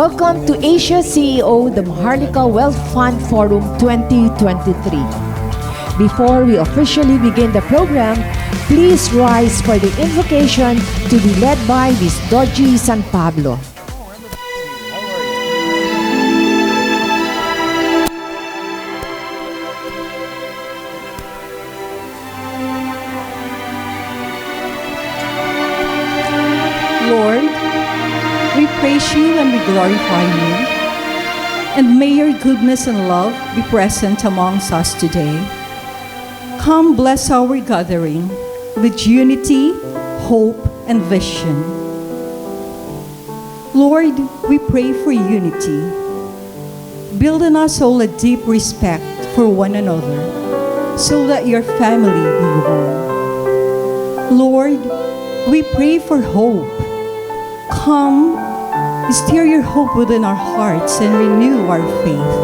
Welcome to Asia CEO, the MAHARLIKA Wealth Fund Forum 2023. Before we officially begin the program, please rise for the invocation to be led by Ms. Doji San Pablo. Lord, we praise you and we glorify you. And may your goodness and love be present amongst us today. Come bless our gathering with unity, hope, and vision. Lord, we pray for unity. Build in us all a deep respect for one another so that your family be one. Lord, we pray for hope. Come, stir your hope within our hearts and renew our faith.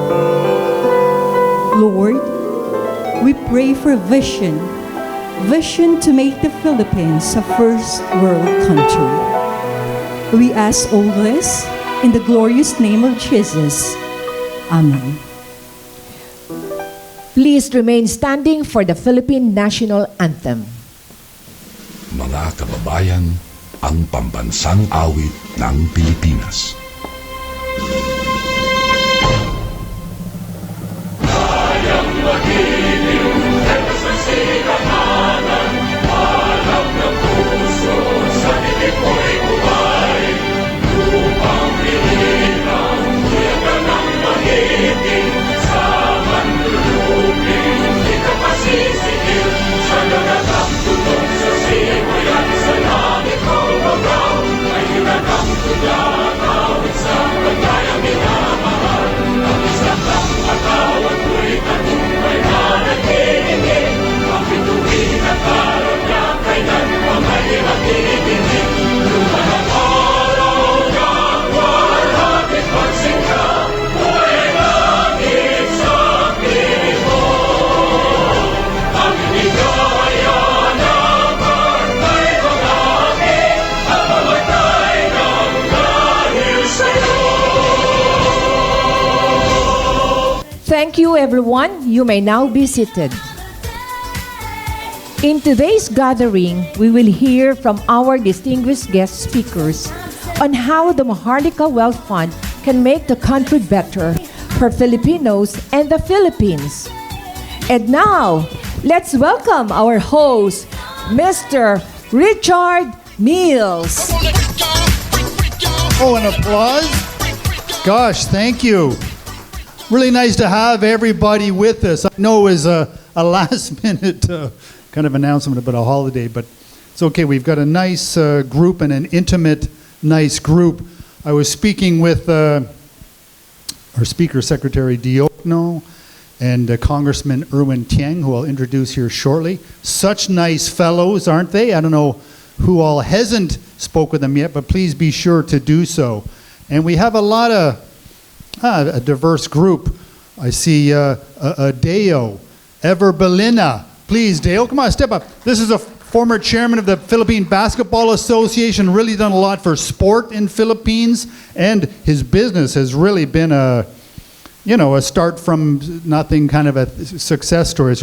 Lord, we pray for vision to make the Philippines a first world country. We ask all this in the glorious name of Jesus. Amen. Please remain standing for the Philippine National Anthem. Mga kababayan, ang pambansang awit ng Pilipinas. Kayang magiliw, sa sinamanan, alam ng puso, sa titik mo'y buhay. Lupang pilihan, kuyagan ng magiting, sa manlulupin, di ka pasisigil, sa lagatang tulong sa simuyan, sa langit mo babaw, ay hinagang tulatawid sa pagkayang minamahal. Ang isang lang katawan ko'y tagumpay na naghihinig, ang bituin at karoon niya kailan pa may nakikinig. Lumanang araw ng warhapit pagsingka, buhay langit sa piling mo. Ang inigaya naman ay pangaki, at mamatay ng dahil sa'yo. Thank you, everyone. You may now be seated. In today's gathering, we will hear from our distinguished guest speakers on how the MAHARLIKA Wealth Fund can make the country better for Filipinos and the Philippines. And now, let's welcome our host, Mr. Richard Mills. Oh, an applause? Gosh, thank you. Really nice to have everybody with us. I know it was a last-minute kind of announcement about a holiday, but it's okay. We've got a nice group and an intimate, nice group. I was speaking with our Speaker, Secretary Diokno, and Congressman Erwin Tieng, who I'll introduce here shortly. Such nice fellows, aren't they? I don't know who all hasn't spoke with them yet, but please be sure to do so. And we have a lot of a diverse group. I see Deo, Ever Belina. Please, Deo, come on, step up. This is a former chairman of the Philippine Basketball Association, really done a lot for sport in Philippines, and his business has really been a start from nothing, kind of a success story.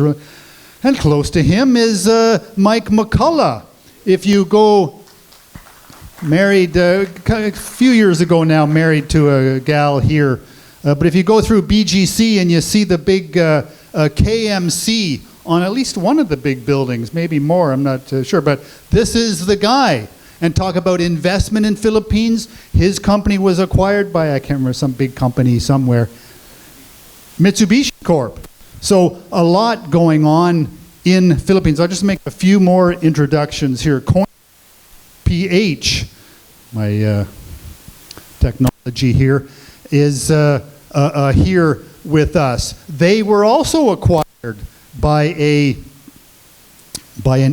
And close to him is Mike McCullough. If you go married a few years ago now, married to a gal here. But if you go through BGC and you see the big KMC on at least one of the big buildings, maybe more, I'm not sure, but this is the guy. And talk about investment in Philippines. His company was acquired by, I can't remember, some big company somewhere, Mitsubishi Corp. So a lot going on in Philippines. I'll just make a few more introductions here. PH, my technology here, is here with us. They were also acquired by an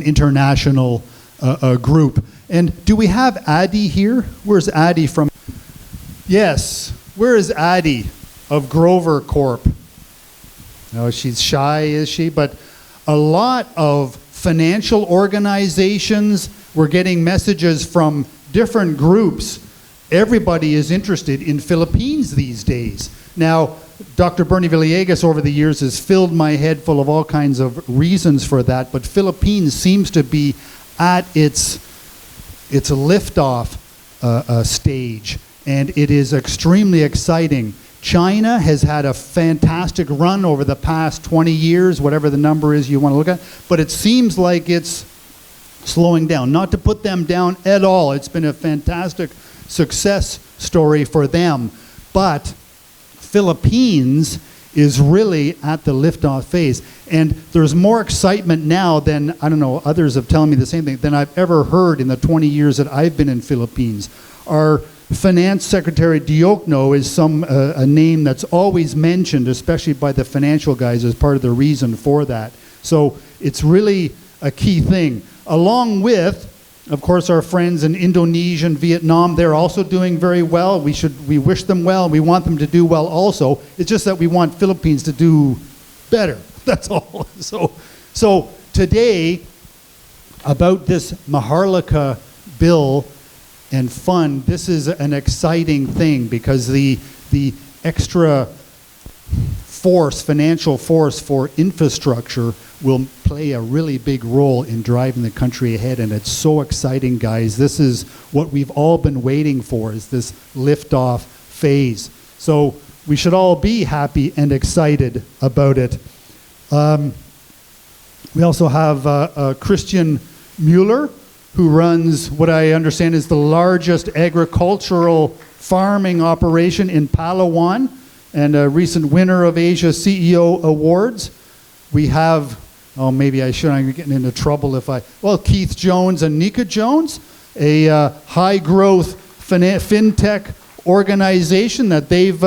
international group. And do we have Adi here? Where's Adi from? Yes, where is Adi of Grover Corp? No, she's shy, is she? But a lot of financial organizations were getting messages from different groups everybody is interested in Philippines these days. Now, Dr. Bernie Villegas over the years has filled my head full of all kinds of reasons for that, but Philippines seems to be at its liftoff stage, and it is extremely exciting. China has had a fantastic run over the past 20 years, whatever the number is you want to look at, but it seems like it's slowing down. Not to put them down at all. It's been a fantastic success story for them, but Philippines is really at the liftoff phase. And there's more excitement now than, I don't know, others have told me the same thing, than I've ever heard in the 20 years that I've been in Philippines. Our Finance Secretary Diokno is a name that's always mentioned, especially by the financial guys, as part of the reason for that. So it's really a key thing. Along with, of course, our friends in Indonesia and Vietnam, they're also doing very well. We wish them well. We want them to do well also. It's just that we want Philippines to do better. That's all. So today, about this Maharlika bill and fund, this is an exciting thing because the extra financial force for infrastructure will play a really big role in driving the country ahead, and it's so exciting, guys. This is what we've all been waiting for, is this liftoff phase. So we should all be happy and excited about it. We also have Christian Mueller, who runs what I understand is the largest agricultural farming operation in Palawan, and a recent winner of Asia CEO Awards. We have, maybe I shouldn't, I'm getting into trouble Keith Jones and Nika Jones, a high-growth fintech organization that they've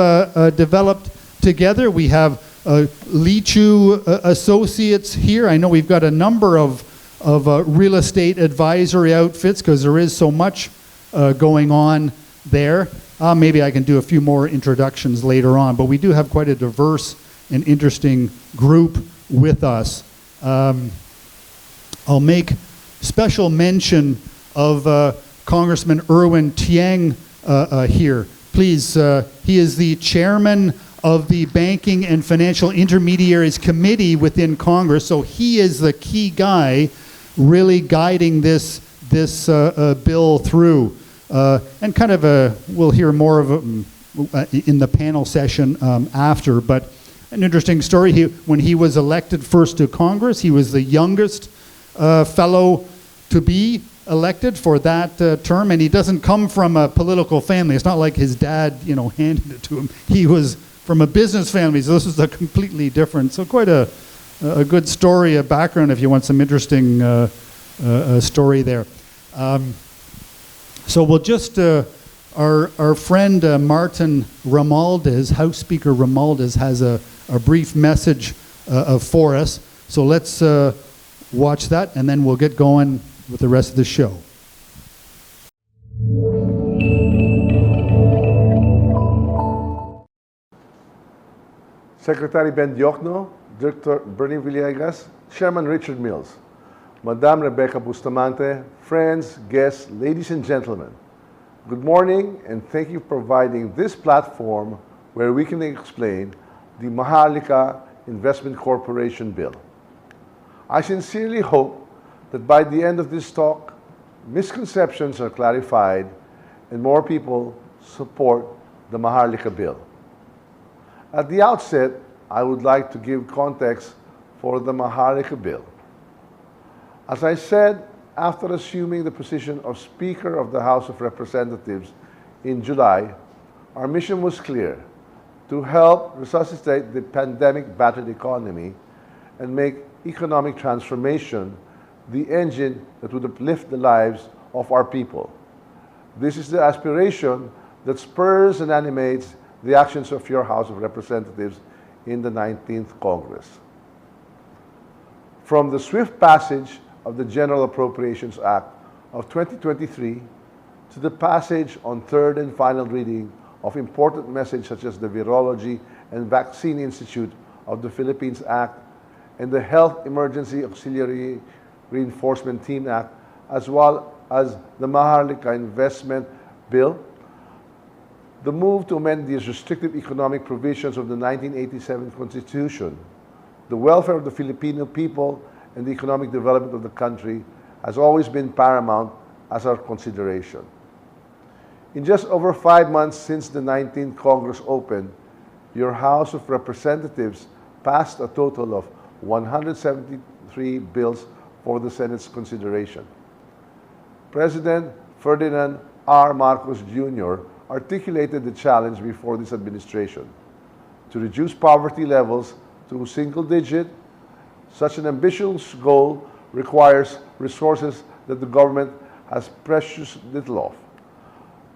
developed together. We have Lichu Associates here. I know we've got a number of real estate advisory outfits because there is so much going on there. Maybe I can do a few more introductions later on, but we do have quite a diverse and interesting group with us. I'll make special mention of Congressman Erwin Tieng here. Please, he is the chairman of the Banking and Financial Intermediaries Committee within Congress, so he is the key guy really guiding this bill through. And kind of we'll hear more of it in the panel session after, but an interesting story. When he was elected first to Congress, he was the youngest fellow to be elected for that term, and he doesn't come from a political family. It's not like his dad, handed it to him. He was from a business family, so this is a completely different, so quite a good story, a background if you want some interesting story there. So we'll just, our friend Martin Romualdez, House Speaker Romualdez, has a brief message for us. So let's watch that, and then we'll get going with the rest of the show. Secretary Ben Diokno, Director Bernie Villegas, Chairman Richard Mills, Madam Rebecca Bustamante, friends, guests, ladies and gentlemen, good morning, and thank you for providing this platform where we can explain the Maharlika Investment Corporation Bill. I sincerely hope that by the end of this talk, misconceptions are clarified and more people support the Maharlika Bill. At the outset, I would like to give context for the Maharlika Bill. As I said, after assuming the position of Speaker of the House of Representatives in July, our mission was clear: to help resuscitate the pandemic-battered economy and make economic transformation the engine that would uplift the lives of our people. This is the aspiration that spurs and animates the actions of your House of Representatives in the 19th Congress. From the swift passage of the General Appropriations Act of 2023 to the passage on third and final reading of important messages such as the Virology and Vaccine Institute of the Philippines Act and the Health Emergency Auxiliary Reinforcement Team Act, as well as the Maharlika Investment Bill, the move to amend the restrictive economic provisions of the 1987 Constitution, the welfare of the Filipino people and the economic development of the country has always been paramount as our consideration. In just over 5 months since the 19th Congress opened, your House of Representatives passed a total of 173 bills for the Senate's consideration. President Ferdinand R. Marcos Jr. articulated the challenge before this administration to reduce poverty levels to single digit. Such an ambitious goal requires resources that the government has precious little of.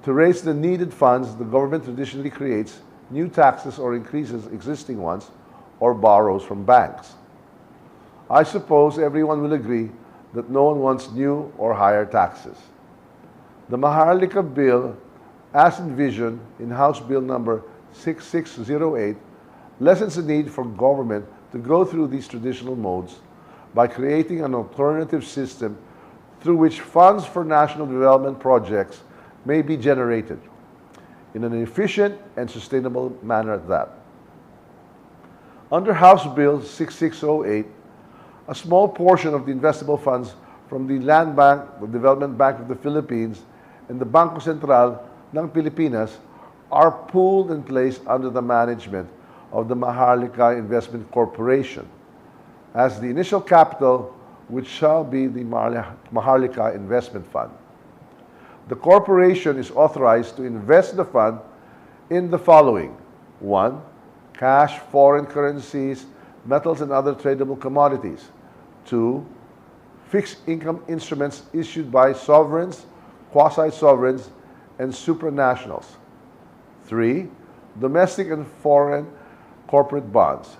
To raise the needed funds, the government traditionally creates new taxes or increases existing ones or borrows from banks. I suppose everyone will agree that no one wants new or higher taxes. The MAHARLIKA bill, as envisioned in House Bill number 6608, lessens the need for government to go through these traditional modes by creating an alternative system through which funds for national development projects may be generated in an efficient and sustainable manner at that. Under House Bill 6608, a small portion of the investable funds from the Land Bank, the Development Bank of the Philippines, and the Bangko Sentral ng Pilipinas are pooled and placed under the management of the MAHARLIKA Investment Corporation as the initial capital, which shall be the MAHARLIKA Investment Fund. The corporation is authorized to invest the fund in the following: 1. Cash, foreign currencies, metals, and other tradable commodities. 2. Fixed income instruments issued by sovereigns, quasi-sovereigns, and supranationals. 3. Domestic and foreign corporate bonds.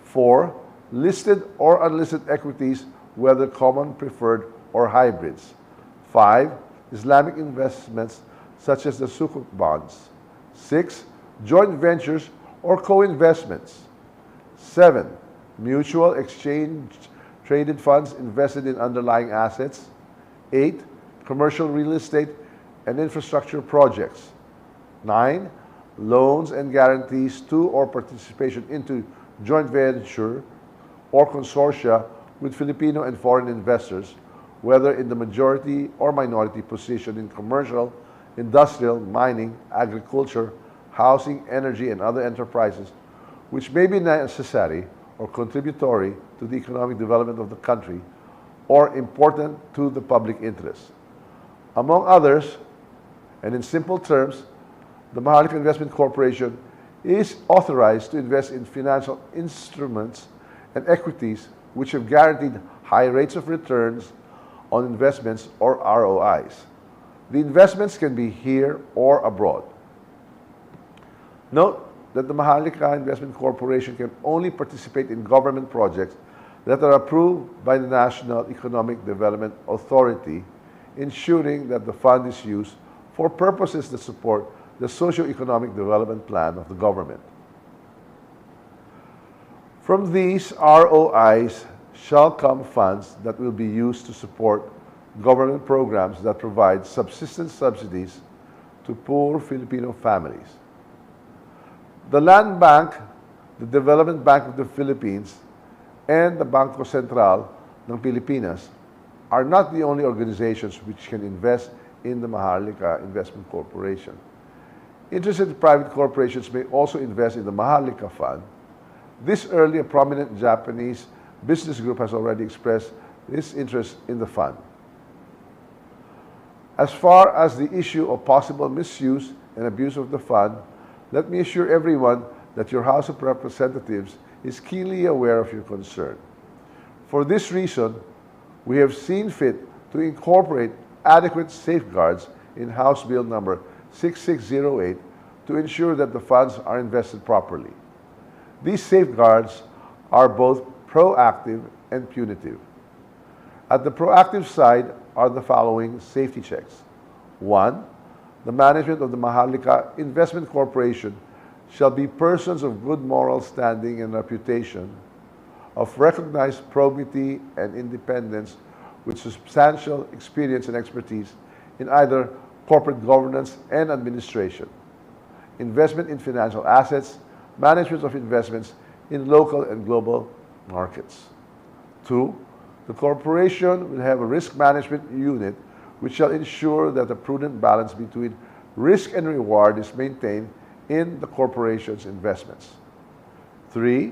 4. Listed or unlisted equities, whether common, preferred, or hybrids. 5. Islamic investments such as the sukuk bonds. 6. Joint ventures or co-investments. 7. Mutual exchange traded funds invested in underlying assets. 8. Commercial real estate and infrastructure projects. 9. Loans and guarantees to or participation into joint venture or consortia with Filipino and foreign investors, whether in the majority or minority position in commercial, industrial, mining, agriculture, housing, energy, and other enterprises, which may be necessary or contributory to the economic development of the country or important to the public interest. Among others, and in simple terms, the MAHARLIKA Investment Corporation is authorized to invest in financial instruments and equities which have guaranteed high rates of returns on investments or ROIs. The investments can be here or abroad. Note that the MAHARLIKA Investment Corporation can only participate in government projects that are approved by the National Economic Development Authority, ensuring that the fund is used for purposes that support the socio-economic development plan of the government. From these ROIs shall come funds that will be used to support government programs that provide subsistence subsidies to poor Filipino families. The Land Bank, the Development Bank of the Philippines, and the Bangko Sentral ng Pilipinas are not the only organizations which can invest in the MAHARLIKA Investment Corporation. Interested private corporations may also invest in the MAHARLIKA Fund. This early, a prominent Japanese business group has already expressed its interest in the fund. As far as the issue of possible misuse and abuse of the fund, let me assure everyone that your House of Representatives is keenly aware of your concern. For this reason, we have seen fit to incorporate adequate safeguards in House Bill number 6608 to ensure that the funds are invested properly. These safeguards are both proactive and punitive. At the proactive side are the following safety checks. 1. The management of the MAHARLIKA Investment Corporation shall be persons of good moral standing and reputation, of recognized probity and independence, with substantial experience and expertise in either corporate governance and administration. investment in financial assets, management of investments in local and global markets. 2, the corporation will have a risk management unit which shall ensure that a prudent balance between risk and reward is maintained in the corporation's investments. 3,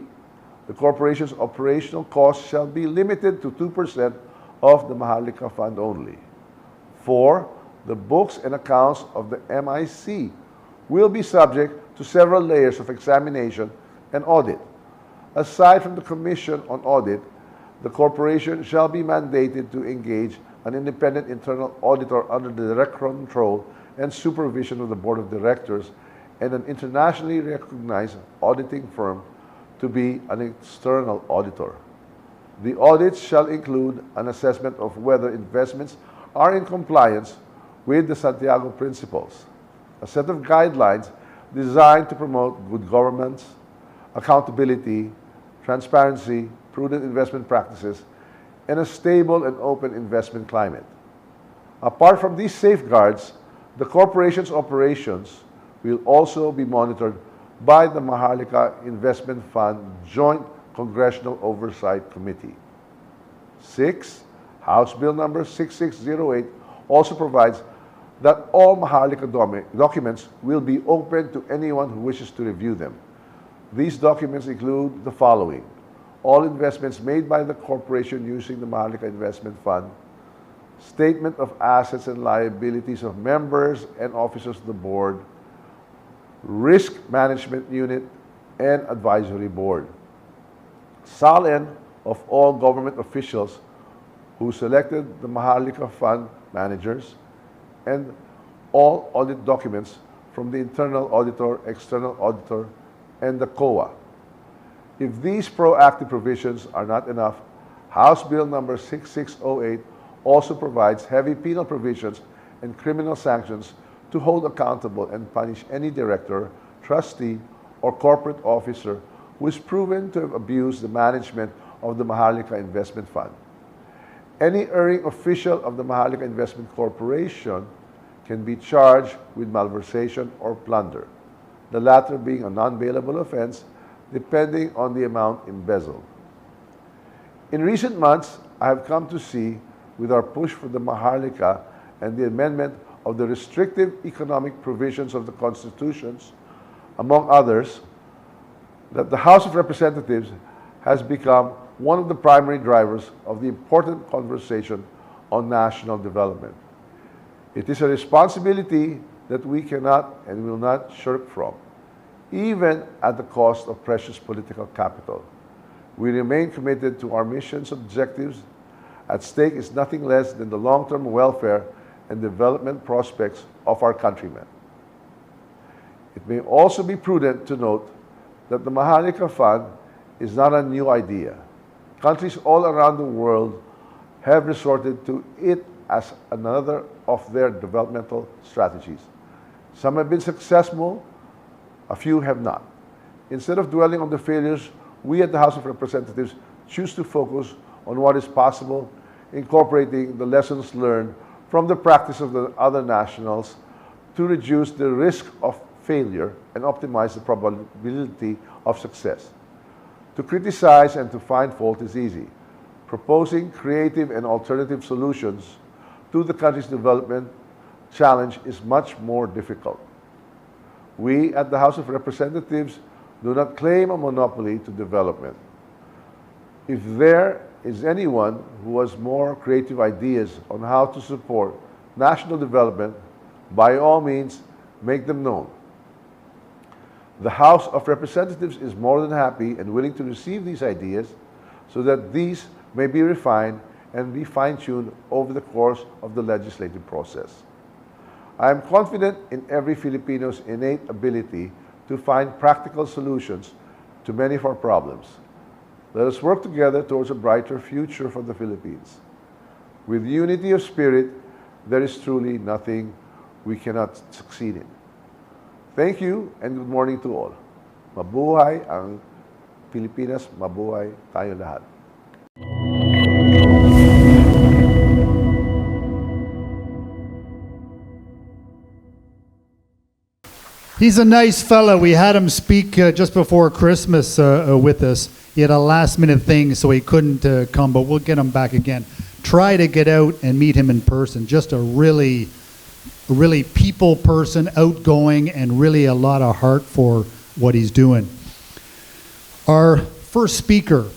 the corporation's operational costs shall be limited to 2% of the Maharlika Fund only. 4, the books and accounts of the MIC will be subject to several layers of examination and audit. Aside from the Commission on Audit, the corporation shall be mandated to engage an independent internal auditor under the direct control and supervision of the Board of Directors and an internationally recognized auditing firm to be an external auditor. The audits shall include an assessment of whether investments are in compliance with the Santiago Principles, a set of guidelines designed to promote good governance, accountability, transparency, prudent investment practices, and a stable and open investment climate. Apart from these safeguards, the corporation's operations will also be monitored by the Maharlika Investment Fund Joint Congressional Oversight Committee. 6, House Bill number 6608 also provides that all Maharlika documents will be open to anyone who wishes to review them. These documents include the following: all investments made by the corporation using the Maharlika Investment Fund, statement of assets and liabilities of members and officers of the board, risk management unit, and advisory board. SALN of all government officials who selected the Maharlika Fund managers, and all audit documents from the internal auditor, external auditor, and the COA. If these proactive provisions are not enough, House Bill number 6608 also provides heavy penal provisions and criminal sanctions to hold accountable and punish any director, trustee, or corporate officer who is proven to have abused the management of the Maharlika Investment Fund. Any erring official of the Maharlika Investment Corporation can be charged with malversation or plunder, the latter being a non-bailable offense depending on the amount embezzled. In recent months, I have come to see, with our push for the Maharlika and the amendment of the restrictive economic provisions of the constitutions, among others, that the House of Representatives has become one of the primary drivers of the important conversation on national development. It is a responsibility that we cannot and will not shirk from, even at the cost of precious political capital. We remain committed to our mission's objectives. At stake is nothing less than the long-term welfare and development prospects of our countrymen. It may also be prudent to note that the Maharlika Fund is not a new idea. Countries all around the world have resorted to it as another of their developmental strategies. Some have been successful, a few have not. Instead of dwelling on the failures, we at the House of Representatives choose to focus on what is possible, incorporating the lessons learned from the practice of the other nationals to reduce the risk of failure and optimize the probability of success. To criticize and to find fault is easy. Proposing creative and alternative solutions to the country's development challenge is much more difficult. We at the House of Representatives do not claim a monopoly to development. If there is anyone who has more creative ideas on how to support national development, by all means, make them known. The House of Representatives is more than happy and willing to receive these ideas so that these may be refined and be fine-tuned over the course of the legislative process. I am confident in every Filipino's innate ability to find practical solutions to many of our problems. Let us work together towards a brighter future for the Philippines. With unity of spirit, there is truly nothing we cannot succeed in. Thank you and good morning to all. Mabuhay ang Pilipinas, mabuhay tayo lahat. He's a nice fellow. We had him speak just before Christmas with us. He had a last-minute thing, so he couldn't come, but we'll get him back again. Try to get out and meet him in person. Just a really people person, outgoing, and really a lot of heart for what he's doing. Our first speaker,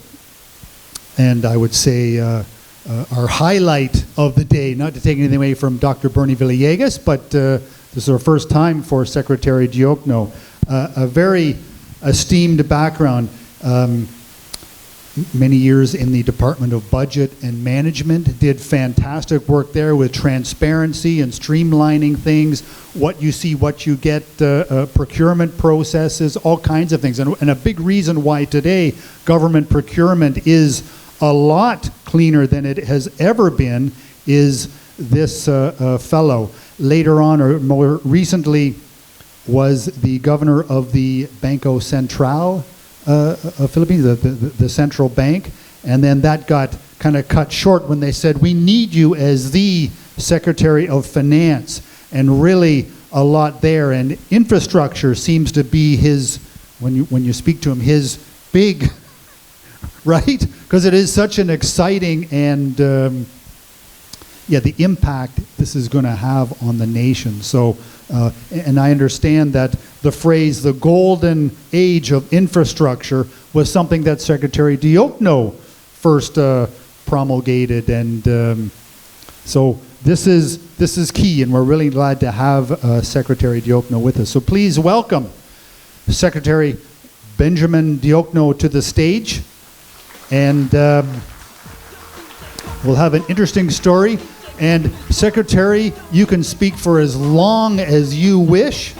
and I would say our highlight of the day, not to take anything away from Dr. Bernie Villegas, but this is our first time for Secretary Diokno. A very esteemed background. Many years in the Department of Budget and Management, did fantastic work there with transparency and streamlining things, what you see, what you get, procurement processes, all kinds of things. And a big reason why today government procurement is a lot cleaner than it has ever been is this fellow. Later on, or more recently, was the governor of the Banco Central of Philippines, the central bank, and then that got kind of cut short when they said, we need you as the Secretary of Finance, and really a lot there. And infrastructure seems to be his, when you speak to him, his big, right? Because it is such an exciting and the impact this is going to have on the nation. So, and I understand that the phrase, the golden age of infrastructure, was something that Secretary Diokno first promulgated. And so this is key, and we're really glad to have Secretary Diokno with us. So please welcome Secretary Benjamin Diokno to the stage. And we'll have an interesting story. And Secretary, you can speak for as long as you wish.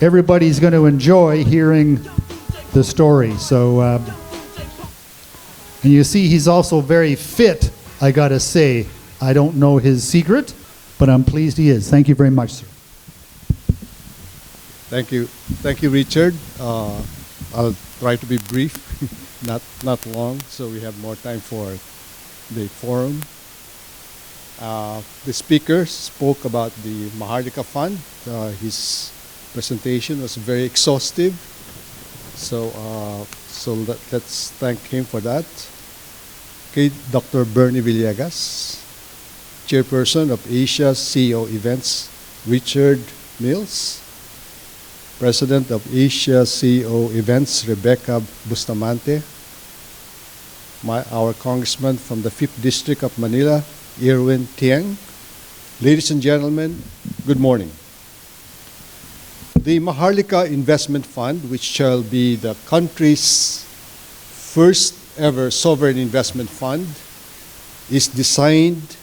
Everybody's going to enjoy hearing the story. So, and you see he's also very fit, I got to say. I don't know his secret, but I'm pleased he is. Thank you very much, sir. Thank you. Thank you, Richard. I'll try to be brief, not long, so we have more time for the forum. The speaker spoke about the MAHARLIKA Fund. His presentation was very exhaustive, so let's thank him for that. Okay, Dr. Bernie Villegas, Chairperson of Asia CEO Events, Richard Mills, President of Asia CEO Events, Rebecca Bustamante, our Congressman from the 5th District of Manila, Irwin Tieng. Ladies and gentlemen, good morning. The MAHARLIKA Investment Fund, which shall be the country's first ever sovereign investment fund, is designed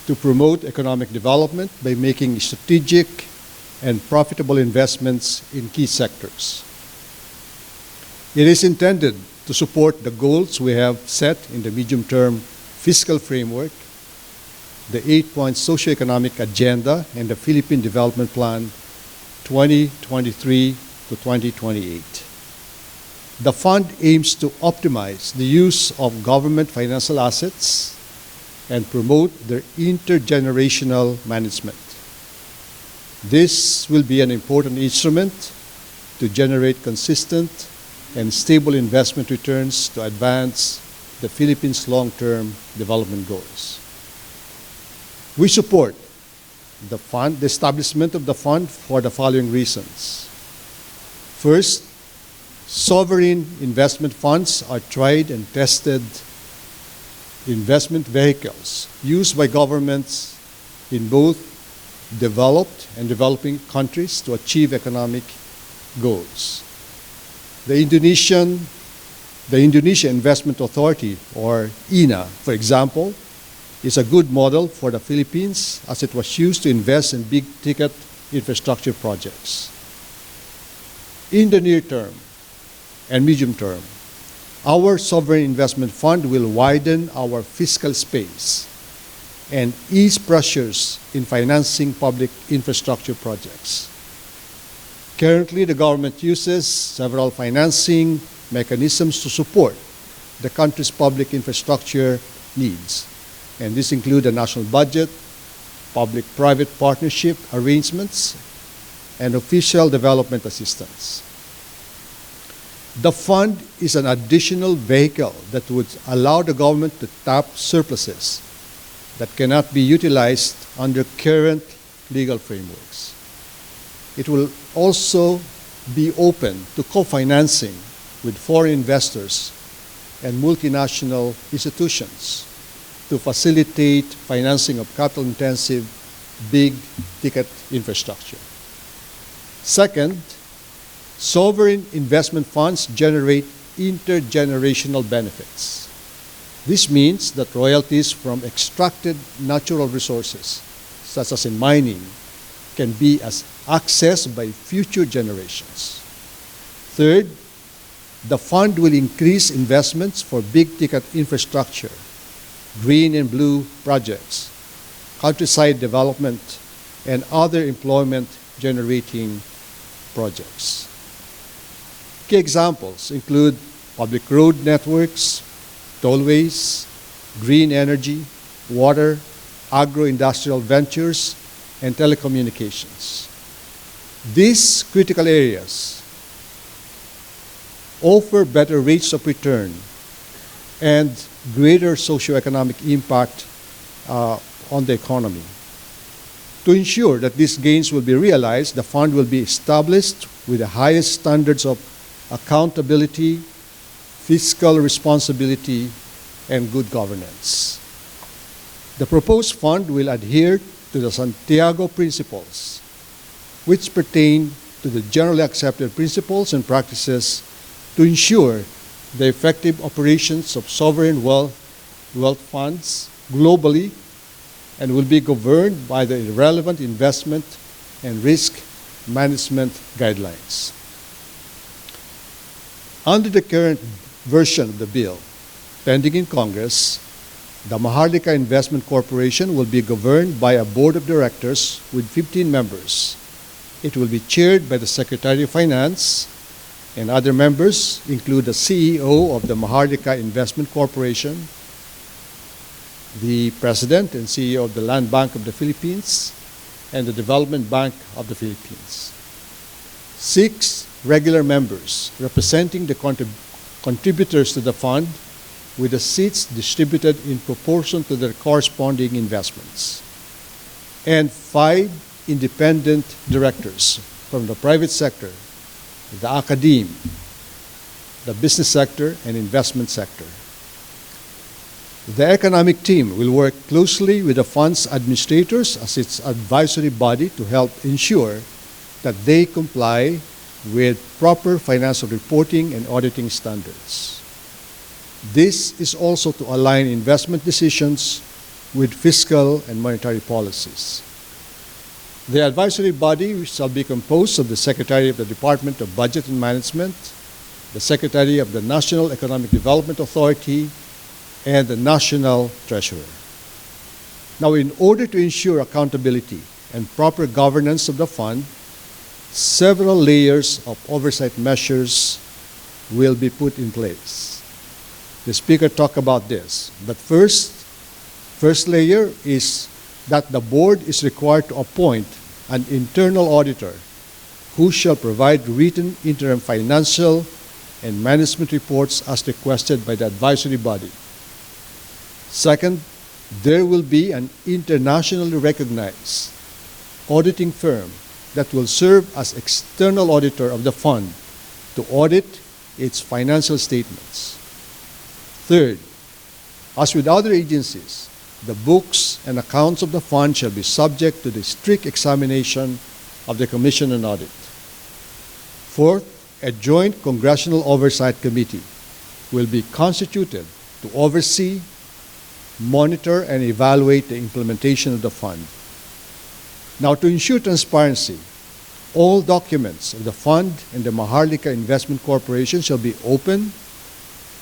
to promote economic development by making strategic and profitable investments in key sectors. It is intended to support the goals we have set in the medium-term fiscal framework, the 8-point socioeconomic agenda, and the Philippine Development Plan 2023 to 2028. The fund aims to optimize the use of government financial assets and promote their intergenerational management. This will be an important instrument to generate consistent and stable investment returns to advance the Philippines' long-term development goals. We support the establishment of the fund for the following reasons. First, sovereign investment funds are tried and tested investment vehicles used by governments in both developed and developing countries to achieve economic goals. The Indonesia Investment Authority, or INA, for example, is a good model for the Philippines as it was used to invest in big-ticket infrastructure projects. In the near term and medium term, our sovereign investment fund will widen our fiscal space and ease pressures in financing public infrastructure projects. Currently, the government uses several financing mechanisms to support the country's public infrastructure needs. And these include the national budget, public-private partnership arrangements, and official development assistance. The fund is an additional vehicle that would allow the government to tap surpluses that cannot be utilized under current legal frameworks. It will also be open to co-financing with foreign investors and multinational institutions to facilitate financing of capital-intensive, big-ticket infrastructure. Second, sovereign investment funds generate intergenerational benefits. This means that royalties from extracted natural resources, such as in mining, can be accessed by future generations. Third, the fund will increase investments for big-ticket infrastructure, green and blue projects, countryside development, and other employment-generating projects. Key examples include public road networks, tollways, green energy, water, agro-industrial ventures, and telecommunications. These critical areas offer better rates of return and greater socioeconomic impact on the economy. To ensure that these gains will be realized, the fund will be established with the highest standards of accountability, fiscal responsibility, and good governance. The proposed fund will adhere to the Santiago Principles, which pertain to the generally accepted principles and practices to ensure the effective operations of sovereign wealth funds globally, and will be governed by the relevant investment and risk management guidelines. Under the current version of the bill, pending in Congress, the MAHARLIKA Investment Corporation will be governed by a board of directors with 15 members. It will be chaired by the Secretary of Finance, and other members include the CEO of the MAHARLIKA Investment Corporation, the President and CEO of the Land Bank of the Philippines, and the Development Bank of the Philippines. 6 regular members representing the contributors to the fund, with the seats distributed in proportion to their corresponding investments. And 5 independent directors from the private sector, the academe, the business sector, and investment sector. The economic team will work closely with the fund's administrators as its advisory body to help ensure that they comply with proper financial reporting and auditing standards. This is also to align investment decisions with fiscal and monetary policies. The advisory body shall be composed of the Secretary of the Department of Budget and Management, the Secretary of the National Economic Development Authority, and the National Treasurer. Now, in order to ensure accountability and proper governance of the fund, several layers of oversight measures will be put in place. The Speaker talked about this, but first layer is that the board is required to appoint an internal auditor who shall provide written interim financial and management reports as requested by the advisory body. Second, there will be an internationally recognized auditing firm that will serve as external auditor of the fund to audit its financial statements. Third, as with other agencies, the books and accounts of the fund shall be subject to the strict examination of the Commission on Audit. Fourth, a joint congressional oversight committee will be constituted to oversee, monitor, and evaluate the implementation of the fund. Now, to ensure transparency, all documents of the fund and the MAHARLIKA Investment Corporation shall be open,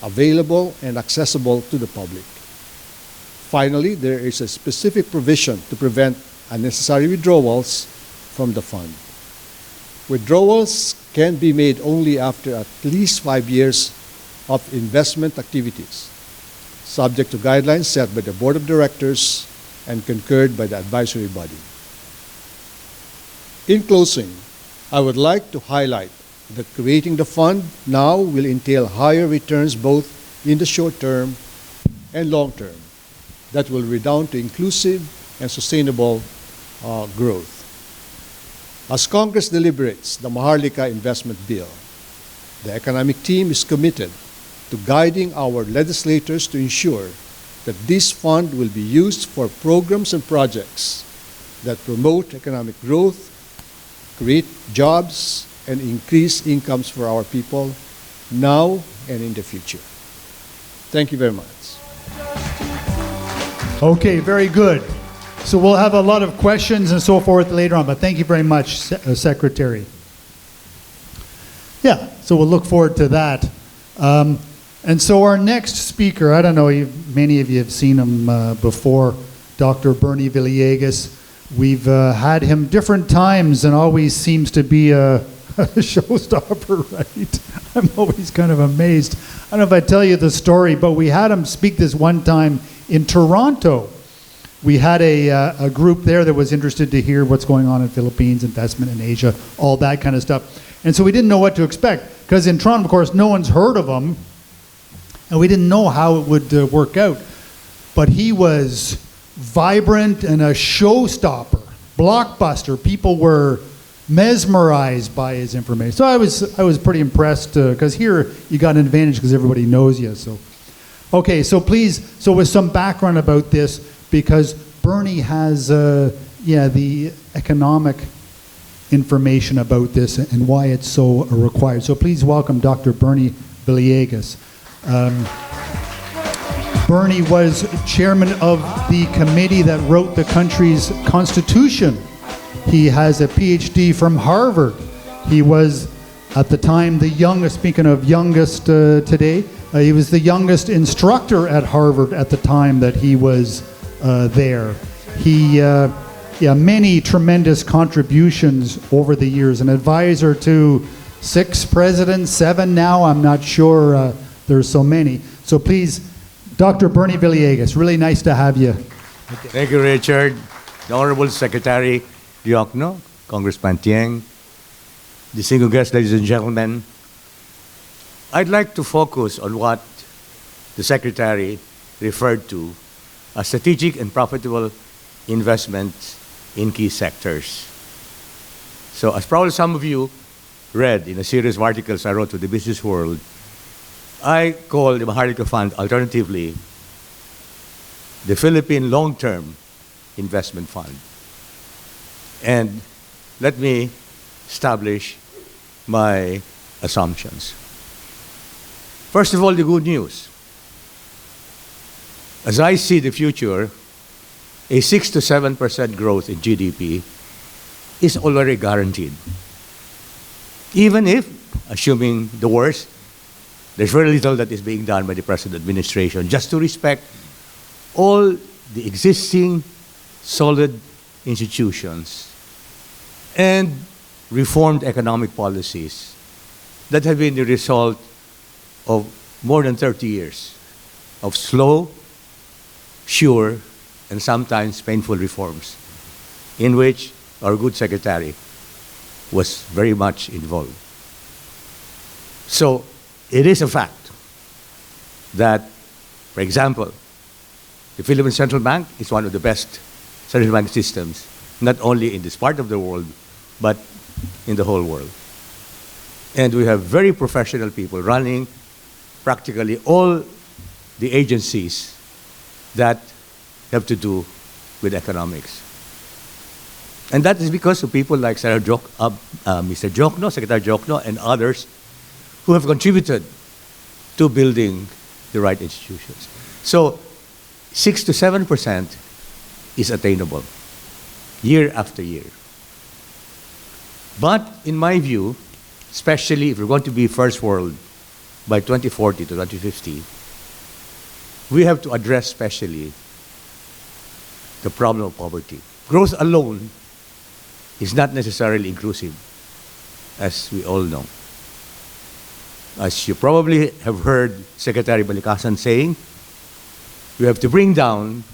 available, and accessible to the public. Finally, there is a specific provision to prevent unnecessary withdrawals from the fund. Withdrawals can be made only after at least 5 years of investment activities, subject to guidelines set by the Board of Directors and concurred by the advisory body. In closing, I would like to highlight that creating the fund now will entail higher returns both in the short term and long term that will redound to inclusive and sustainable growth. As Congress deliberates the MAHARLIKA investment bill, the economic team is committed to guiding our legislators to ensure that this fund will be used for programs and projects that promote economic growth, create jobs, and increase incomes for our people now and in the future. Thank you very much. Okay, very good. So we'll have a lot of questions and so forth later on, but thank you very much, Secretary. Yeah, so we'll look forward to that. And so our next speaker, I don't know, many of you have seen him before, Dr. Bernie Villegas. We've had him different times and always seems to be a showstopper, right? I'm always kind of amazed. I don't know if I tell you the story, but we had him speak this one time in Toronto. We had a group there that was interested to hear what's going on in Philippines, investment in Asia, all that kind of stuff. And so we didn't know what to expect, because in Toronto, of course, no one's heard of him, and we didn't know how it would work out. But he was vibrant and a showstopper, blockbuster. People were mesmerized by his information. So I was pretty impressed, because here you got an advantage because everybody knows you. So, okay, so please, so with some background about this, because Bernie has, the economic information about this and why it's so required. So please welcome Dr. Bernie Villegas. Bernie was chairman of the committee that wrote the country's constitution. He has a PhD from Harvard. He was, at the time, the youngest, speaking of youngest today, he was the youngest instructor at Harvard at the time that he was there. He, many tremendous contributions over the years, an advisor to 6 presidents, 7 now, I'm not sure, there's so many. So please, Dr. Bernie Villegas, really nice to have you. Thank you, Richard. The Honorable Secretary Diokno, Congressman Tieng, distinguished guests, ladies and gentlemen, I'd like to focus on what the Secretary referred to as strategic and profitable investments in key sectors. So, as probably some of you read in a series of articles I wrote to the business world, I call the MAHARLIKA Fund, alternatively, the Philippine Long-Term Investment Fund. And let me establish my assumptions. First of all, the good news. As I see the future, a 6 to 7% growth in GDP is already guaranteed. Even if, assuming the worst, there's very little that is being done by the present administration just to respect all the existing solid institutions and reformed economic policies that have been the result of more than 30 years of slow, sure, and sometimes painful reforms in which our good secretary was very much involved. So it is a fact that, for example, the Philippine Central Bank is one of the best central bank systems, not only in this part of the world, but in the whole world. And we have very professional people running practically all the agencies that have to do with economics. And that is because of people like Mr. Jokno, Secretary Jokno, and others who have contributed to building the right institutions. So 6 to 7% is attainable year after year. But in my view, especially if we're going to be first world by 2040 to 2050, we have to address especially the problem of poverty. Growth alone is not necessarily inclusive, as we all know. As you probably have heard Secretary Balikasan saying, we have to bring down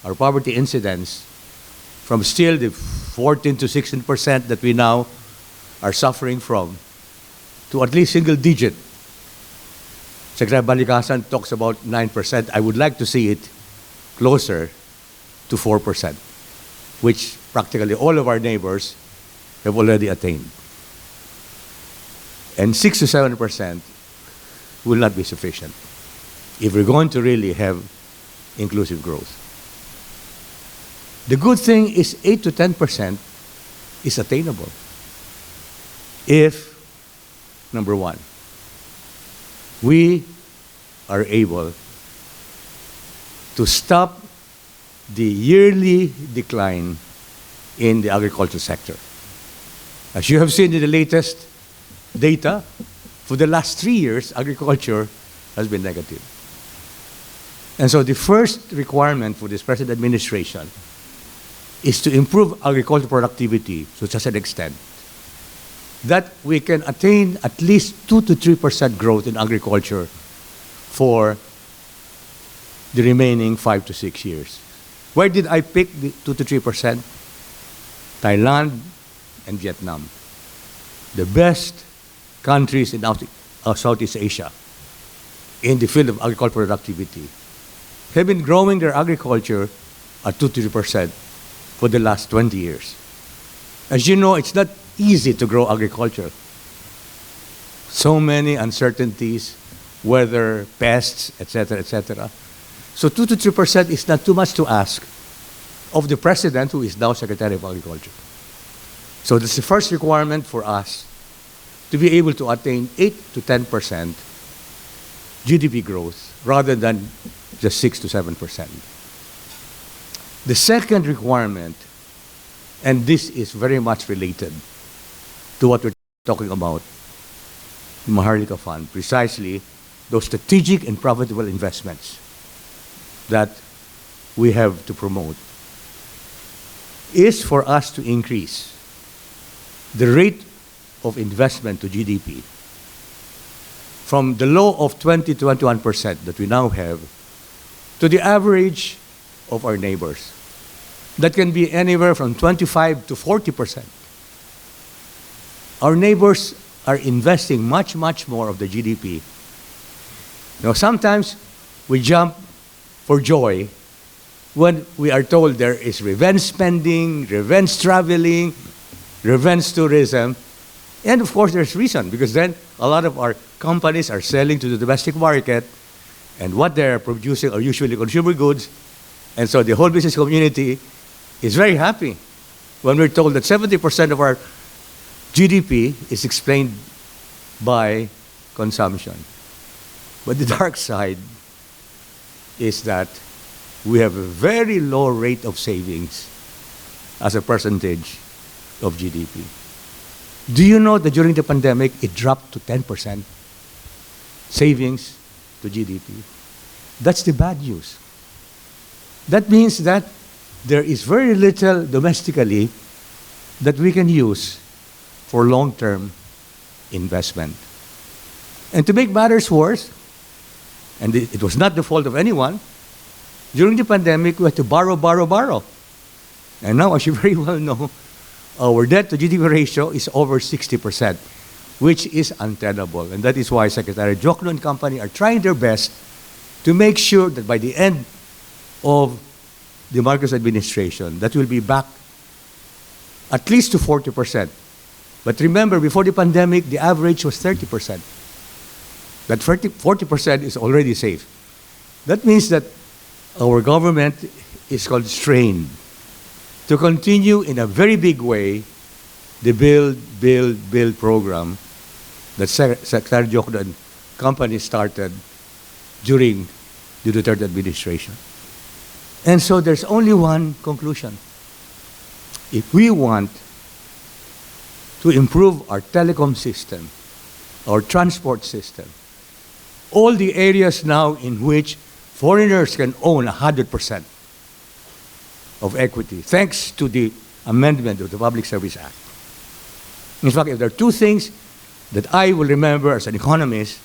our poverty incidence from still the 14 to 16% that we now are suffering from to at least single digit. Secretary Balikasan talks about 9%. I would like to see it closer to 4%, which practically all of our neighbors have already attained. And 6 to 7% will not be sufficient if we're going to really have inclusive growth. The good thing is 8 to 10% is attainable if, number one, we are able to stop the yearly decline in the agriculture sector. As you have seen in the latest data, for the last 3 years, agriculture has been negative. And so the first requirement for this present administration is to improve agricultural productivity to such an extent that we can attain at least 2 to 3% growth in agriculture for the remaining 5 to 6 years. Where did I pick the 2 to 3%? Thailand and Vietnam, the best countries in Southeast Asia in the field of agricultural productivity, have been growing their agriculture at 2 to 3% for the last 20 years. As you know, it's not easy to grow agriculture. So many uncertainties, weather, pests, etc., etc. So 2 to 3% is not too much to ask of the President, who is now Secretary of Agriculture. So this is the first requirement for us to be able to attain 8 to 10% GDP growth rather than just 6 to 7%. The second requirement, and this is very much related to what we're talking about, the MAHARLIKA Fund, precisely those strategic and profitable investments that we have to promote, is for us to increase the rate of investment to GDP from the low of 20 to 21% that we now have to the average of our neighbors. That can be anywhere from 25 to 40%. Our neighbors are investing much, much more of the GDP. Now, sometimes we jump for joy when we are told there is revenge spending, revenge traveling, revenge tourism. And of course, there's reason, because then a lot of our companies are selling to the domestic market, and what they're producing are usually consumer goods. And so the whole business community is very happy when we're told that 70% of our GDP is explained by consumption. But the dark side is that we have a very low rate of savings as a percentage of GDP. Do you know that during the pandemic, it dropped to 10% savings to GDP? That's the bad news. That means that there is very little domestically that we can use for long-term investment. And to make matters worse, and it was not the fault of anyone, during the pandemic, we had to borrow. And now, as you very well know, our debt to GDP ratio is over 60%, which is untenable. And that is why Secretary Jokno and company are trying their best to make sure that by the end of the Marcos administration, that will be back at least to 40%. But remember, before the pandemic, the average was 30%. That 40% is already safe. That means that our government is constrained to continue in a very big way the build program that Secretary Jokno and company started during the Duterte administration. And so there's only one conclusion. If we want to improve our telecom system, our transport system, all the areas now in which foreigners can own 100% of equity, thanks to the amendment of the Public Service Act. In fact, if there are two things that I will remember as an economist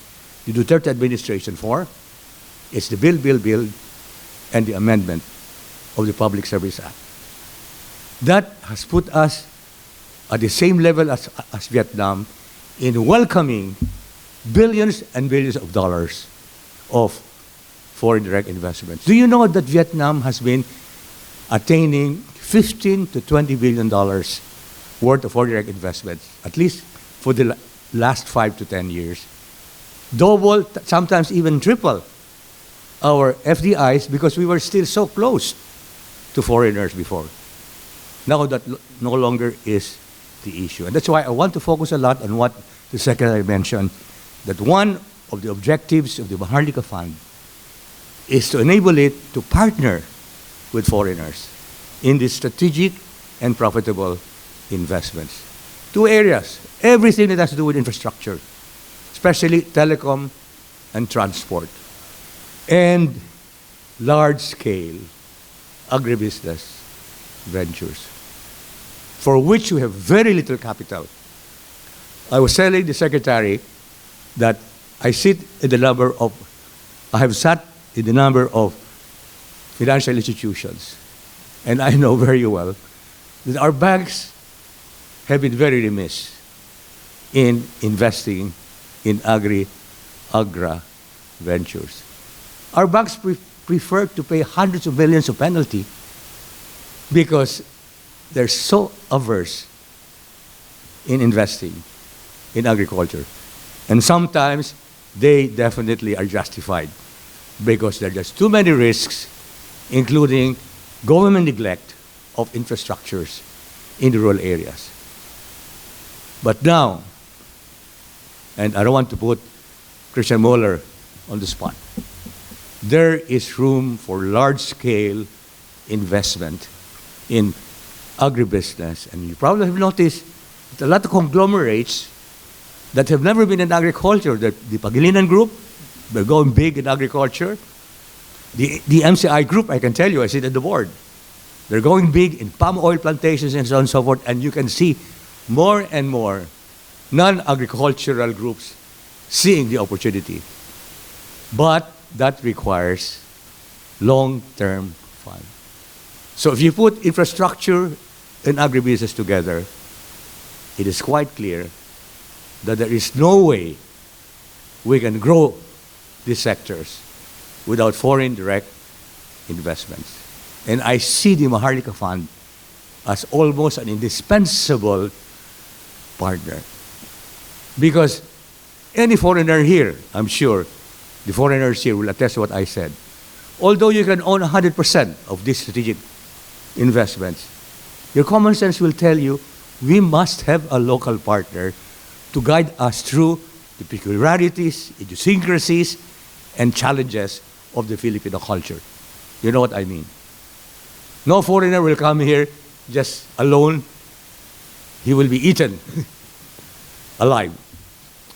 the Duterte administration for, it's the build, and the amendment of the Public Service Act. That has put us at the same level as Vietnam in welcoming billions and billions of dollars of foreign direct investments. Do you know that Vietnam has been attaining $15 to $20 billion worth of foreign direct investments, at least for the last 5 to 10 years? Double, sometimes even triple our FDIs because we were still so close to foreigners before. Now that no longer is the issue. And that's why I want to focus a lot on what the Secretary mentioned, that one of the objectives of the MAHARLIKA Fund is to enable it to partner with foreigners in these strategic and profitable investments. Two areas, everything that has to do with infrastructure, especially telecom and transport, and large-scale agribusiness ventures, for which we have very little capital. I was telling the Secretary that I have sat in the number of financial institutions, and I know very well that our banks have been very remiss in investing in agra ventures. Our banks prefer to pay hundreds of millions of penalty because they're so averse in investing in agriculture. And sometimes they definitely are justified because there are just too many risks, including government neglect of infrastructures in the rural areas. But now, and I don't want to put Christian Mueller on the spot, there is room for large-scale investment in agribusiness. And you probably have noticed that a lot of conglomerates that have never been in agriculture, the Pagilinan Group, they're going big in agriculture. The MCI Group, I can tell you, I sit at the board. They're going big in palm oil plantations and so on and so forth, and you can see more and more non-agricultural groups seeing the opportunity. But that requires long-term fund. So if you put infrastructure and agribusiness together, it is quite clear that there is no way we can grow these sectors without foreign direct investments. And I see the MAHARLIKA Fund as almost an indispensable partner. Because any foreigner here, I'm sure, the foreigners here will attest to what I said. Although you can own 100% of these strategic investments, your common sense will tell you we must have a local partner to guide us through the peculiarities, idiosyncrasies, and challenges of the Filipino culture. You know what I mean? No foreigner will come here just alone. He will be eaten alive.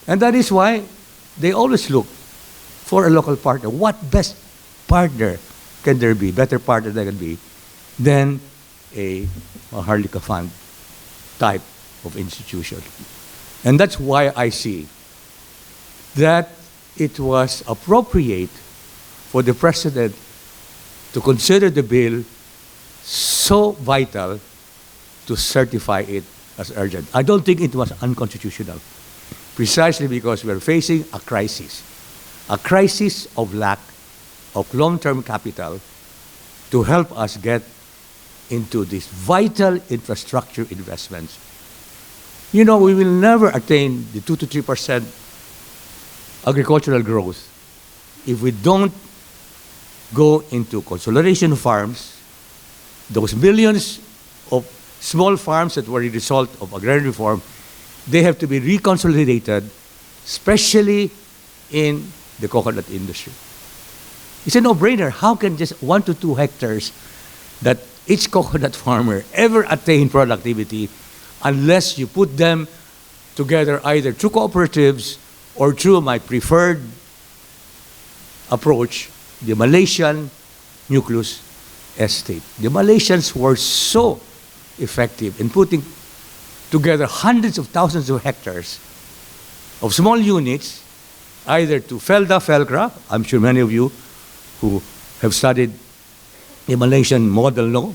And that is why they always look for a local partner. What best partner can there be, better partner there can be, than a MAHARLIKA Fund type of institution? And that's why I see that it was appropriate for the President to consider the bill so vital to certify it as urgent. I don't think it was unconstitutional, precisely because we are facing a crisis of lack of long-term capital to help us get into these vital infrastructure investments. You know, we will never attain the 2 to 3% agricultural growth if we don't go into consolidation farms, those millions of small farms that were the result of agrarian reform. They have to be reconsolidated, especially in the coconut industry. It's a no-brainer. How can just 1 to 2 hectares that each coconut farmer ever attain productivity unless you put them together either through cooperatives or through my preferred approach, the Malaysian nucleus estate. The Malaysians were so effective in putting together hundreds of thousands of hectares of small units, either to Felda, Felcra, I'm sure many of you who have studied the Malaysian model law,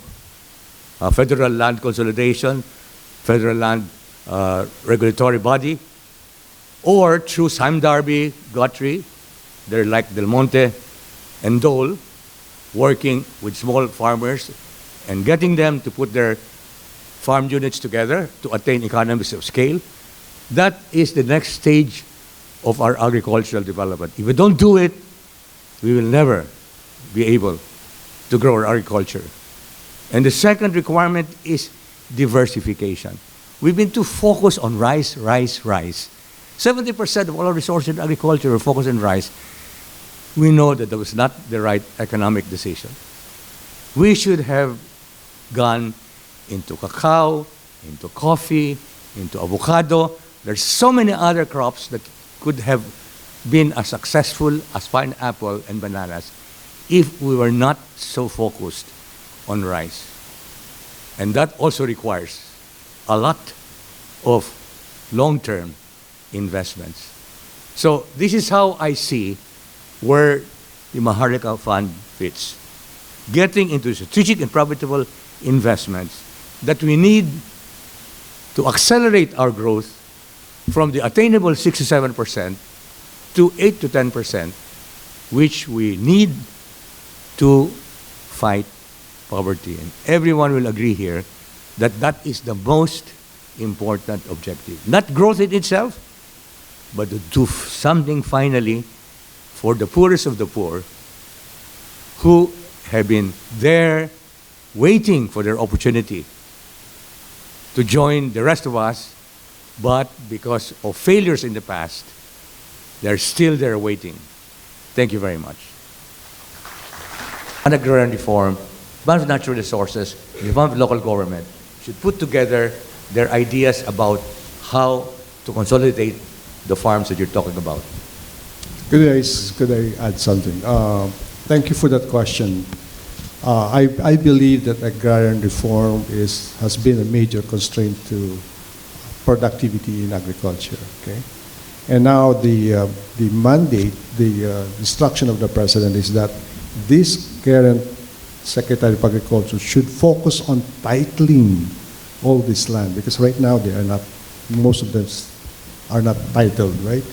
federal land consolidation, federal land regulatory body, or through Sam Darby, Guthrie, they're like Del Monte and Dole, working with small farmers and getting them to put their farm units together to attain economies of scale. That is the next stage of our agricultural development. If we don't do it, we will never be able to grow our agriculture. And the second requirement is diversification. We've been too focused on rice, rice, rice. 70% of all our resources in agriculture are focused on rice. We know that that was not the right economic decision. We should have gone into cacao, into coffee, into avocado. There's so many other crops that could have been as successful as pineapple and bananas if we were not so focused on rice. And that also requires a lot of long-term investments. So this is how I see where the MAHARLIKA Fund fits. Getting into strategic and profitable investments that we need to accelerate our growth from the attainable 6 to 7% to 8 to 10%, which we need to fight poverty. And everyone will agree here that that is the most important objective. Not growth in itself, but to do something finally for the poorest of the poor who have been there waiting for their opportunity to join the rest of us, but because of failures in the past, they're still there waiting. Thank you very much. On agrarian reform, Department of Natural Resources, the Department of Local Government should put together their ideas about how to consolidate the farms that you're talking about. Could I add something? Thank you for that question. I believe that agrarian reform has been a major constraint to productivity in agriculture. Okay, and now the mandate, the instruction of the president is that this current Secretary of Agriculture should focus on titling all this land, because right now they are not, most of them are not titled, right?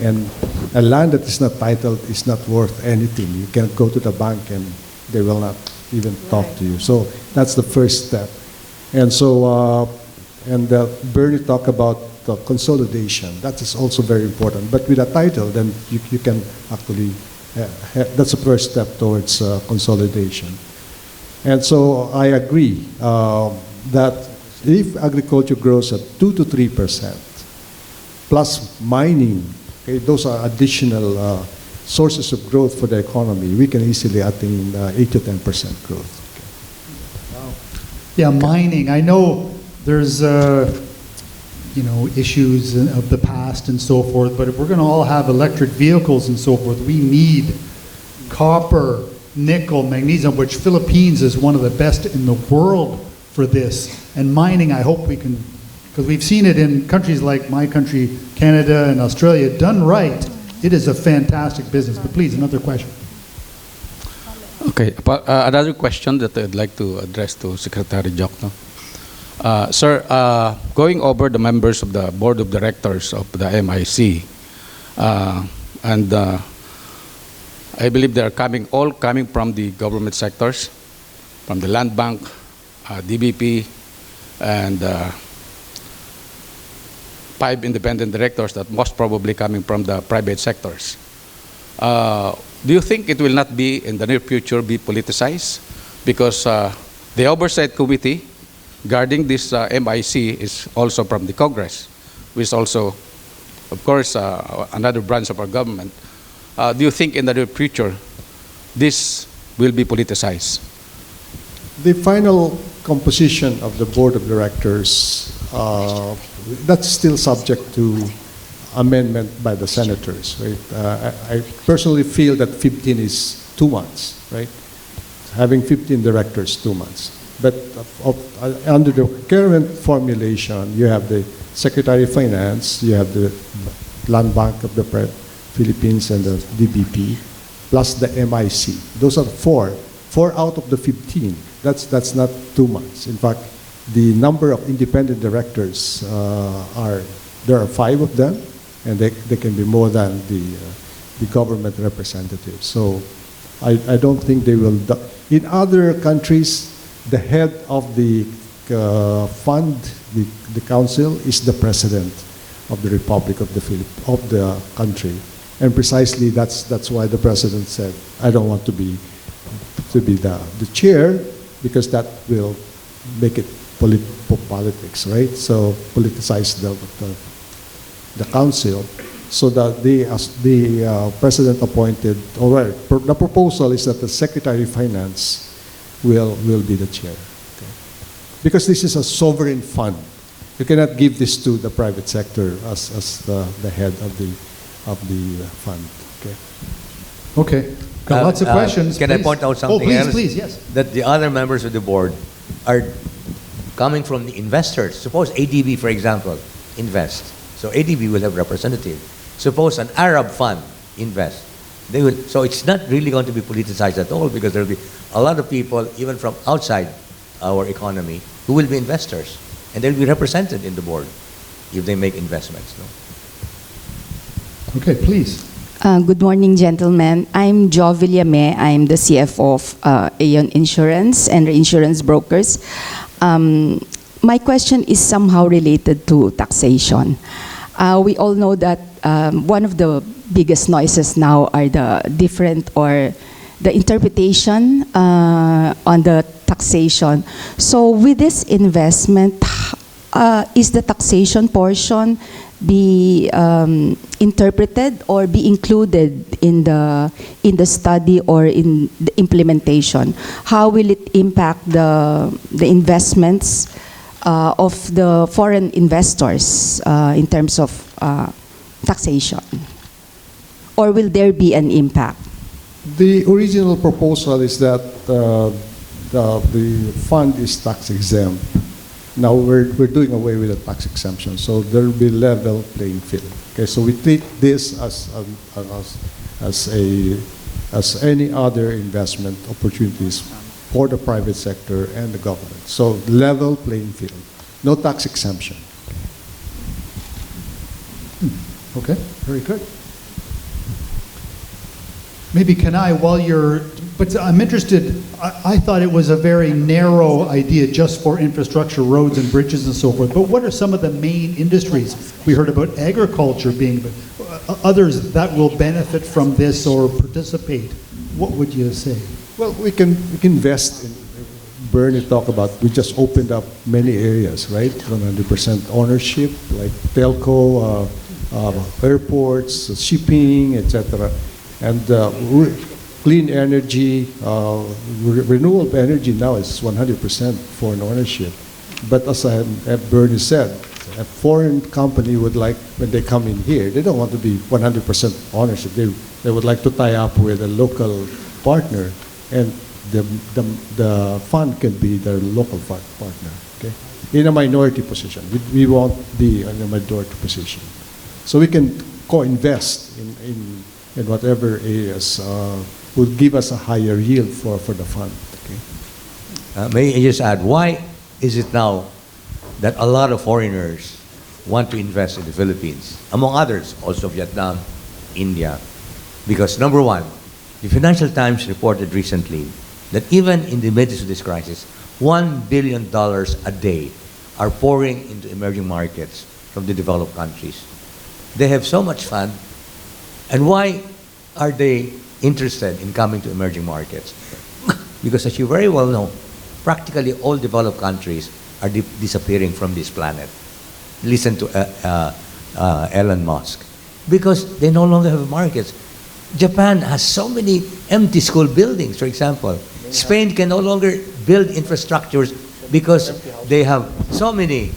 And a land that is not titled is not worth anything. You can go to the bank and they will not even talk to you. So that's the first step. And so, Bernie talked about the consolidation. That is also very important. But with a title, then you can actually, that's the first step towards consolidation. And so I agree that if agriculture grows at 2 to 3%, plus mining, okay, those are additional sources of growth for the economy, we can easily attain 8 to 10% growth. Okay. Wow. Yeah, mining. I know there's issues of the past and so forth, but if we're going to all have electric vehicles and so forth, we need copper, nickel, magnesium, which Philippines is one of the best in the world for this. And mining, I hope we can, because we've seen it in countries like my country, Canada and Australia, done right. It is a fantastic business. But please, another question. Okay, another question that I'd like to address to Secretary Jokno. Sir, going over the members of the Board of Directors of the MIC, and I believe they are all coming from the government sectors, from the Land Bank, DBP, and 5 independent directors that most probably coming from the private sectors. Do you think it will not be, in the near future, be politicized? Because the oversight committee guarding this MIC is also from the Congress, which is also, of course, another branch of our government. Do you think in the near future this will be politicized? The final composition of the Board of Directors, that's still subject to amendment by the senators, right? I personally feel that 15 is too much, right? Having 15 directors, 2 months. But under the current formulation, you have the Secretary of Finance, you have the Land Bank of the Philippines and the DBP, plus the MIC. Those are 4 4 out of the 15. That's not too much. In fact, the number of independent directors there are 5 of them, and they can be more than the government representatives. So I don't think they will. In other countries, the head of the fund, the council, is the president of the Republic of the country, and precisely that's why the president said, "I don't want to be the chair, because that will make it politics, right? So politicize the council." So that the president appointed, or the proposal is that the Secretary of Finance will be the chair. Okay? Because this is a sovereign fund. You cannot give this to the private sector as the head of the fund. Okay. Okay. Got lots of questions. Can please. I point out something oh, please, else? Please, yes. That the other members of the board are coming from the investors. Suppose ADB, for example, invest. So ADB will have representative. Suppose an Arab fund invest. They will. So it's not really going to be politicized at all, because there will be a lot of people, even from outside our economy, who will be investors, and they'll be represented in the board if they make investments. No? Okay, please. Good morning, gentlemen. I'm Jo Villame. I'm the CFO of Aon Insurance and Insurance Brokers. My question is somehow related to taxation. We all know that one of the biggest noises now are the different or the interpretation on the taxation. So with this investment, is the taxation portion be interpreted or be included in the study or in the implementation? How will it impact the investments of the foreign investors in terms of taxation? Or will there be an impact? The original proposal is that the fund is tax exempt. Now we're doing away with the tax exemption, so there will be level playing field. Okay, so we treat this as any other investment opportunities for the private sector and the government. So level playing field, no tax exemption. Okay, very good. Maybe can I, while you're, but I'm interested, I thought it was a very narrow idea just for infrastructure, roads and bridges and so forth, but what are some of the main industries? We heard about agriculture being, others that will benefit from this or participate. What would you say? Well, we can invest in, Bernie talked about, we just opened up many areas, right? 100% ownership, like telco, airports, shipping, etc. And clean energy, renewable energy now is 100% foreign ownership. But as Bernie said, a foreign company would like, when they come in here, they don't want to be 100% ownership. They would like to tie up with a local partner, and the fund can be their local partner, okay? In a minority position. We won't be in a minority position. So we can co-invest in whatever areas will give us a higher yield for the fund. Okay? May I just add, why is it now that a lot of foreigners want to invest in the Philippines? Among others, also Vietnam, India. Because number one, the Financial Times reported recently that even in the midst of this crisis, $1 billion a day are pouring into emerging markets from the developed countries. They have so much fun. And why are they interested in coming to emerging markets? Because as you very well know, practically all developed countries are disappearing from this planet. Listen to Elon Musk. Because they no longer have markets. Japan has so many empty school buildings, for example. Spain can no longer build infrastructures because they have so many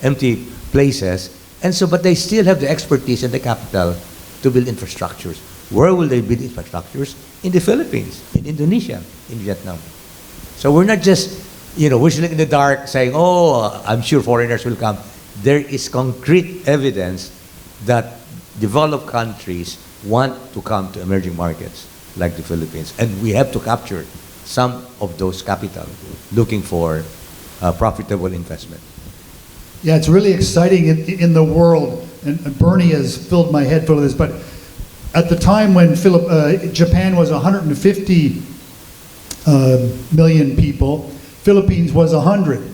empty places. And so, but they still have the expertise and the capital to build infrastructures. Where will they build infrastructures? In the Philippines, in Indonesia, in Vietnam. So we're not just, whistling in the dark saying, oh, I'm sure foreigners will come. There is concrete evidence that developed countries want to come to emerging markets like the Philippines. And we have to capture some of those capital looking for profitable investment. Yeah, it's really exciting in the world, and Bernie has filled my head full of this, but at the time when Japan was 150 million people, Philippines was 100.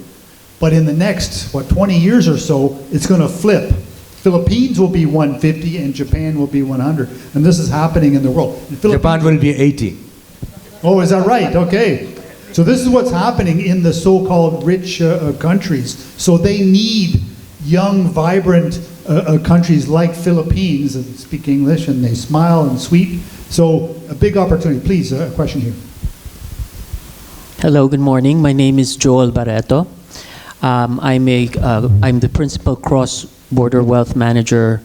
But in the next, 20 years or so, it's going to flip. Philippines will be 150 and Japan will be 100. And this is happening in the world. Japan will be 80. Oh, is that right? Okay. So this is what's happening in the so-called rich countries. So they need young, vibrant countries like Philippines that speak English and they smile and sweet. So a big opportunity. Please, a question here. Hello, good morning. My name is Joel Barreto. I'm the principal cross-border wealth manager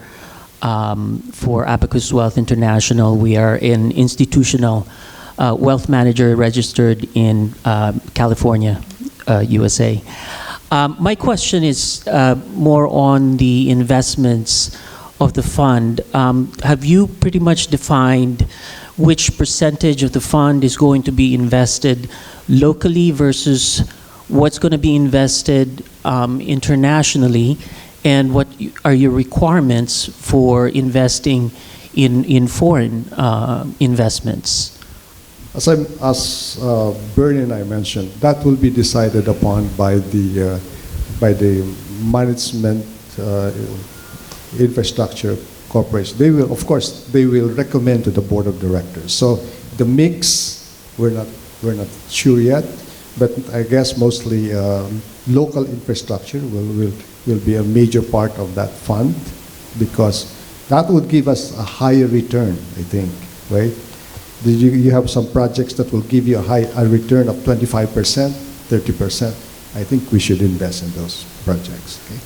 for Abacus Wealth International. We are an institutional wealth manager registered in California, USA. My question is more on the investments of the fund. Have you pretty much defined which percentage of the fund is going to be invested locally versus what's going to be invested internationally, and what are your requirements for investing in foreign investments? As Bernie and I mentioned, that will be decided upon by the management infrastructure corporation. They will, of course, they will recommend to the board of directors. So the mix, we're not sure yet, but I guess mostly local infrastructure will be a major part of that fund, because that would give us a higher return, I think, right? You have some projects that will give you a return of 25%, 30%. I think we should invest in those projects. Okay?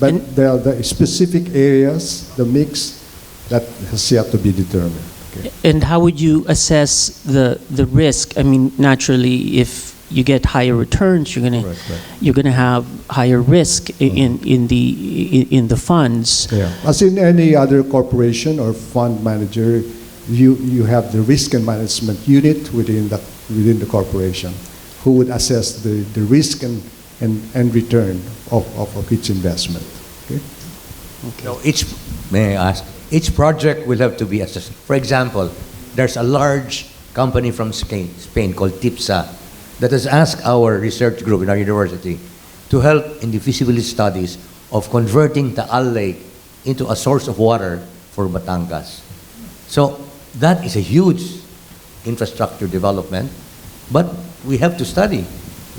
But there are the specific areas, the mix, that has yet to be determined. Okay? And how would you assess the risk? I mean, naturally, if you get higher returns, you're gonna have higher risk in the funds. Yeah. As in any other corporation or fund manager, you have the risk and management unit within the corporation who would assess the risk and return of each investment. Okay? So may I ask, each project will have to be assessed. For example, there's a large company from Spain called TIPSA that has asked our research group in our university to help in the feasibility studies of converting Taal Lake into a source of water for Batangas. So that is a huge infrastructure development, but we have to study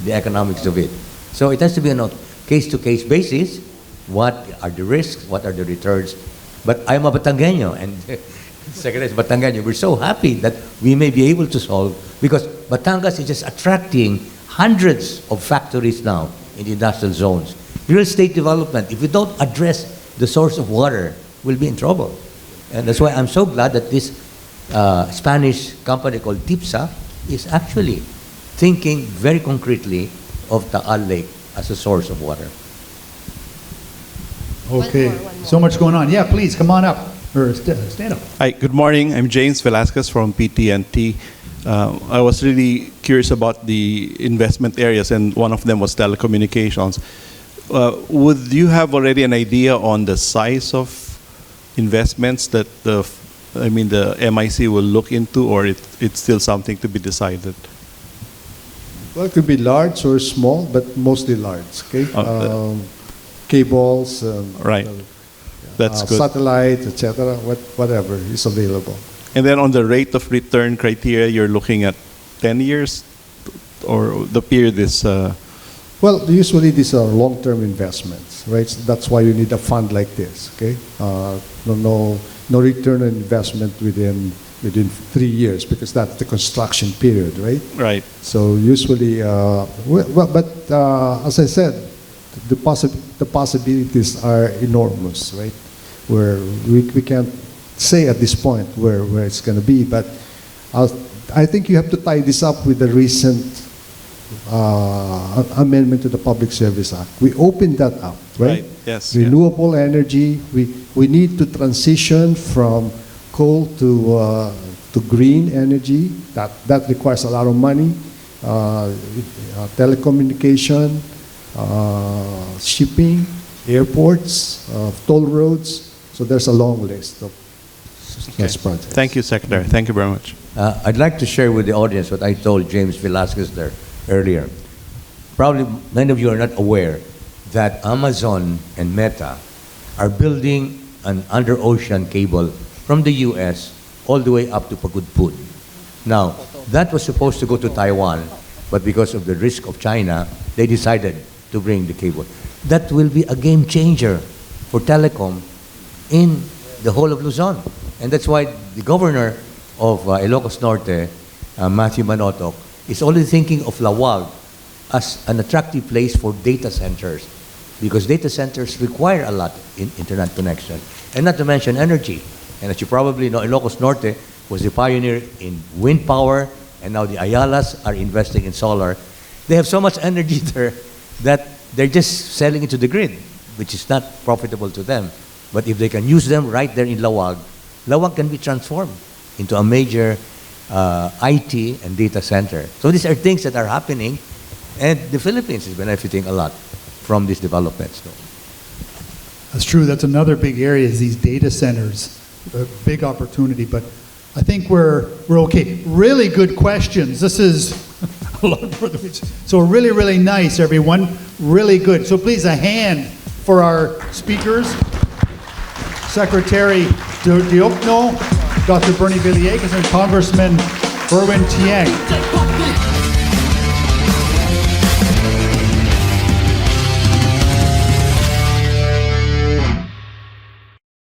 the economics of it. So it has to be on a case-to-case basis. What are the risks? What are the returns? But I'm a Batangueño, and Secretary is Batangueño. We're so happy that we may be able to solve, because Batangas is just attracting hundreds of factories now in the industrial zones. Real estate development, if we don't address the source of water, we'll be in trouble. And that's why I'm so glad that this Spanish company called TIPSA is actually thinking very concretely of Taal Lake as a source of water. Okay, so much going on. Yeah, please, come on up, or stand up. Hi, good morning. I'm James Velasquez from PT&T. I was really curious about the investment areas, and one of them was telecommunications. Would you have already an idea on the size of investments that the MIC will look into, or it's still something to be decided? Well, it could be large or small, but mostly large. Okay, cables, right? That's good. Satellite, etc. Whatever is available. And then on the rate of return criteria, you're looking at 10 years, or the period is. Well, usually these are long-term investments, right? So that's why you need a fund like this. Okay, no return on investment within 3 years, because that's the construction period, right? Right. So usually, as I said, the possibilities are enormous, right? Where we can't say at this point where it's going to be, but I think you have to tie this up with the recent amendment to the Public Service Act. We opened that up, right? Yes. Renewable energy. We need to transition from coal to green energy. That requires a lot of money. telecommunication, shipping, airports, toll roads. So there's a long list of such projects. Thank you, Secretary. Thank you very much. I'd like to share with the audience what I told James Velasquez there earlier. Probably many of you are not aware that Amazon and Meta are building an under-ocean cable from the US all the way up to Pagudpud. Now, that was supposed to go to Taiwan, but because of the risk of China, they decided to bring the cable. That will be a game changer for telecom in the whole of Luzon. And that's why the governor of Ilocos Norte, Matthew Manotoc, is only thinking of Lawag as an attractive place for data centers, because data centers require a lot in internet connection, and not to mention energy. And as you probably know, Ilocos Norte was the pioneer in wind power, and now the Ayalas are investing in solar. They have so much energy there that they're just selling it to the grid, which is not profitable to them. But if they can use them right there in Lawag, Lawag can be transformed into a major IT and data center. So these are things that are happening, and the Philippines is benefiting a lot from these developments. That's true. That's another big area, is these data centers. A big opportunity, but I think we're okay. Really good questions. This is a lot more than so really, really nice, everyone. Really good. So please, a hand for our speakers. Secretary Diokno, Dr. Bernie Villegas, and Congressman Berwin Tiang.